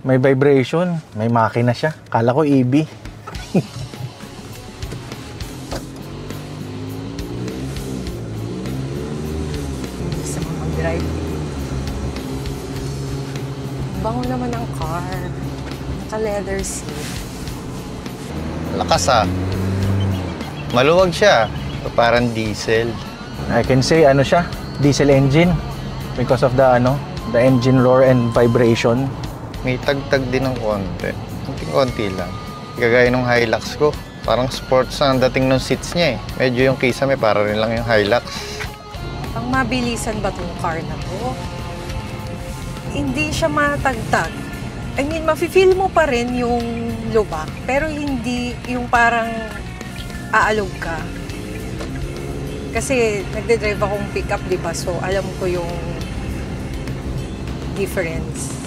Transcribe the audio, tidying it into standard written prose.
May vibration. May makina siya. Kala ko EV. Gusto mo mag-drive. Bango naman ang car. Naka-leather seat. Lakas ah. Maluwag siya. Parang diesel. I can say ano siya, diesel engine because of the the engine roar and vibration. May tagtag din ng konti. Konti lang. Gagaya ng Hilux ko. Parang sports ang dating ng seats niya eh. Medyo yung kisame para rin lang yung Hilux. Ang mabilisan ba tong car na to? Hindi siya matagtag. I mean, mafe-feel mo pa rin yung lubak, pero hindi yung parang aalog ka. Kasi nagde-drive akong pick-up, di ba? So, alam ko yung difference.